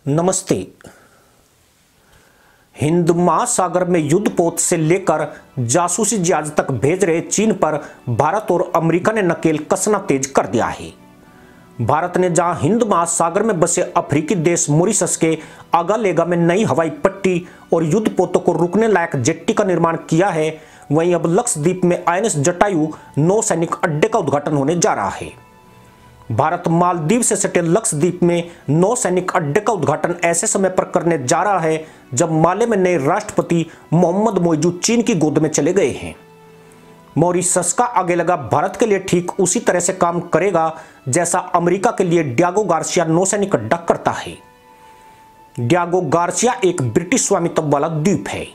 नमस्ते। हिंद महासागर में युद्धपोत से लेकर जासूसी जहाज तक भेज रहे चीन पर भारत और अमेरिका ने नकेल कसना तेज कर दिया है। भारत ने जहां हिंद महासागर में बसे अफ्रीकी देश मॉरिशस के आगालेगा में नई हवाई पट्टी और युद्धपोतों को रुकने लायक जेट्टी का निर्माण किया है, वहीं अब लक्षद्वीप में आईएनएस जटायु नौसैनिक अड्डे का उद्घाटन होने जा रहा है। भारत मालदीव से सटे लक्षद्वीप में नौसैनिक अड्डे का उद्घाटन ऐसे समय पर करने जा रहा है जब माले में नए राष्ट्रपति मोहम्मद मोइजू चीन की गोद में चले गए हैं। मॉरिशस का आगालेगा भारत के लिए ठीक उसी तरह से काम करेगा जैसा अमेरिका के लिए डियागो गार्सिया नौसैनिक अड्डा करता है। डियागो गार्सिया एक ब्रिटिश स्वामित्व वाला द्वीप है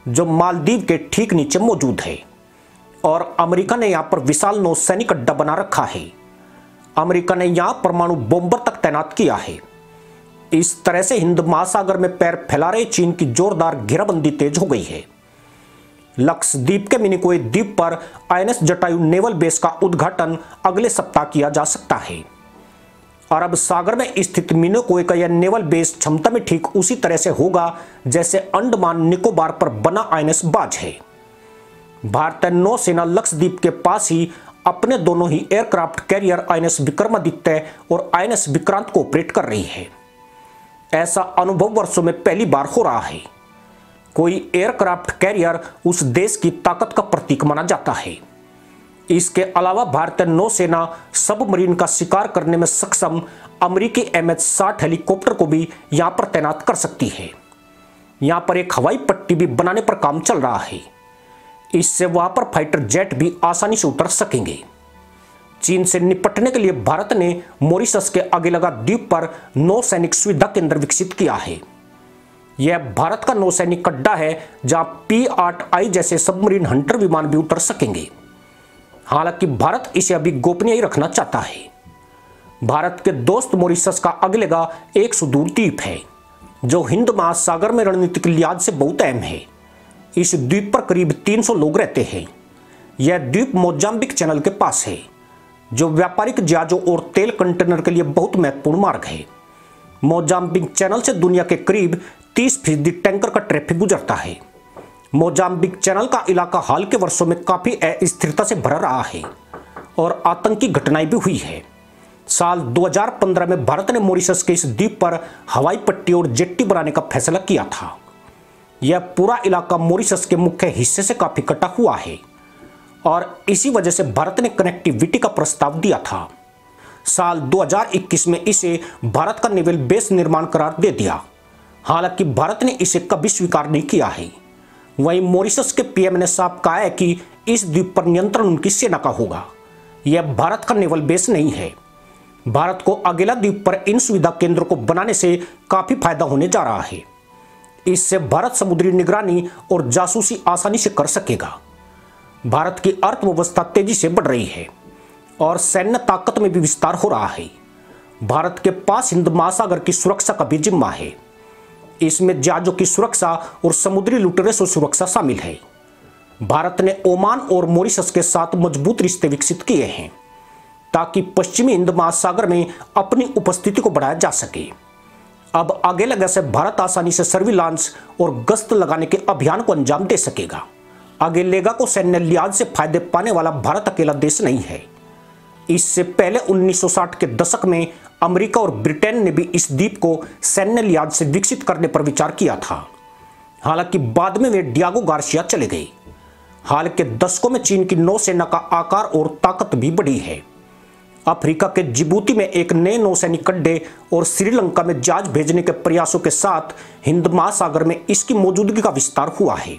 जो मालदीव के ठीक नीचे मौजूद है और अमेरिका ने यहां पर विशाल नौसैनिक अड्डा बना रखा है। अमेरिका ने यहां परमाणु बॉम्बर तक तैनात किया है। इस तरह से हिंद महासागर में पैर फैला रहे चीन की जोरदार घेराबंदी तेज हो गई है। लक्षद्वीप के मिनिकोय द्वीप पर आईएनएस जटायु नेवल बेस का उद्घाटन अगले सप्ताह किया जा सकता है। अरब सागर में स्थित मिनिकोय का यह नेवल बेस क्षमता में ठीक उसी तरह से होगा जैसे अंडमान निकोबार पर बना आईएनएस बाज है। भारतीय नौसेना लक्षद्वीप के पास ही अपने दोनों ही एयरक्राफ्ट कैरियर आईएनएस विक्रमादित्य और आईएनएस विक्रांत को ऑपरेट कर रही है। ऐसा अनुभव वर्षों में पहली बार हो रहा है। कोई एयरक्राफ्ट कैरियर उस देश की ताकत का प्रतीक माना जाता है। इसके अलावा भारतीय नौसेना सबमरीन का शिकार करने में सक्षम अमेरिकी MH-60 हेलीकॉप्टर को भी यहां पर तैनात कर सकती है। यहां पर एक हवाई पट्टी भी बनाने पर काम चल रहा है। इससे वहां पर फाइटर जेट भी आसानी से उतर सकेंगे। चीन से निपटने के लिए भारत ने मॉरिशस के आगालेगा द्वीप पर नौसैनिक सुविधा केंद्र विकसित किया है। यह भारत का नौसैनिक अड्डा है जहां P-8I जैसे सबमरीन हंटर विमान भी उतर सकेंगे। हालांकि भारत इसे अभी गोपनीय ही रखना चाहता है। भारत के दोस्त मॉरिशस का आगालेगा एक सुदूर द्वीप है जो हिंद महासागर में रणनीतिक लिहाज से बहुत अहम है। इस द्वीप पर करीब 300 लोग रहते हैं। यह द्वीप मोजाम्बिक चैनल के पास है जो व्यापारिक जहाजों और तेल कंटेनर के लिए बहुत महत्वपूर्ण मार्ग है। मोजाम्बिक चैनल से दुनिया के करीब 30% टैंकर का ट्रैफिक गुजरता है। मोजाम्बिक चैनल का इलाका हाल के वर्षों में काफी अस्थिरता से भरा रहा है और आतंकी घटनाएं भी हुई है। साल 2015 में भारत ने मॉरिशस के इस द्वीप पर हवाई पट्टी और जेट्टी बनाने का फैसला किया था। यह पूरा इलाका मॉरिशस के मुख्य हिस्से से काफी कटा हुआ है और इसी वजह से भारत ने कनेक्टिविटी का प्रस्ताव दिया था। साल 2021 में इसे भारत का नेवल बेस निर्माण करार दे दिया। हालांकि भारत ने इसे कभी स्वीकार नहीं किया है। वहीं मॉरिशस के PM ने साफ कहा है कि इस द्वीप पर नियंत्रण उनकी सेना का होगा। यह भारत का नेवल बेस नहीं है। भारत को आगालेगा द्वीप पर इन सुविधा केंद्रों को बनाने से काफी फायदा होने जा रहा है। इससे भारत समुद्री निगरानी और जासूसी आसानी से कर सकेगा। भारत की अर्थव्यवस्था तेजी से बढ़ रही है और सैन्य ताकत में भी विस्तार हो रहा है। भारत के पास हिंद महासागर की सुरक्षा का भी जिम्मा है। इसमें जहाजों की सुरक्षा और समुद्री लुटेरों से सुरक्षा शामिल है। भारत ने ओमान और मॉरिशस के साथ मजबूत रिश्ते विकसित किए हैं ताकि पश्चिमी हिंद महासागर में अपनी उपस्थिति को बढ़ाया जा सके। अब आगालेगा से भारत आसानी से सर्विलांस और गश्त लगाने के अभियान को अंजाम दे सकेगा। आगालेगा को सैन्य लिहाज से फायदे पाने वाला भारत अकेला देश नहीं है। इससे पहले 1960 के दशक में अमेरिका और ब्रिटेन ने भी इस द्वीप को सैन्य लिहाज से विकसित करने पर विचार किया था। हालांकि बाद में वे डियागो गार्सिया चले गए। हाल के दशकों में चीन की नौसेना का आकार और ताकत भी बढ़ी है। अफ्रीका के जिबूती में एक नए नौसैनिक अड्डे और श्रीलंका में जहाज भेजने के प्रयासों के साथ हिंद महासागर में इसकी मौजूदगी का विस्तार हुआ है।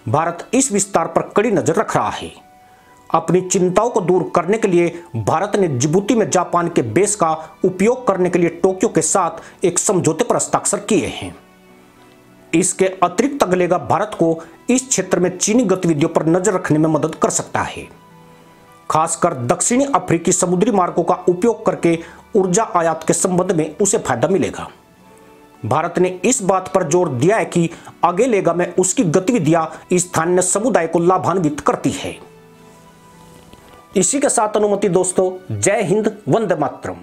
भारत इस विस्तार पर कड़ी नजर रख रहा है। अपनी चिंताओं को दूर करने के लिए भारत ने जिबूती में जापान के बेस का उपयोग करने के लिए टोक्यो के साथ एक समझौते पर हस्ताक्षर किए हैं। इसके अतिरिक्त आगालेगा भारत को इस क्षेत्र में चीनी गतिविधियों पर नजर रखने में मदद कर सकता है। खासकर दक्षिणी अफ्रीकी समुद्री मार्गों का उपयोग करके ऊर्जा आयात के संबंध में उसे फायदा मिलेगा। भारत ने इस बात पर जोर दिया है कि आगालेगा में उसकी गतिविधियां स्थानीय समुदाय को लाभान्वित करती है। इसी के साथ अनुमति दोस्तों, जय हिंद, वंदे मातरम।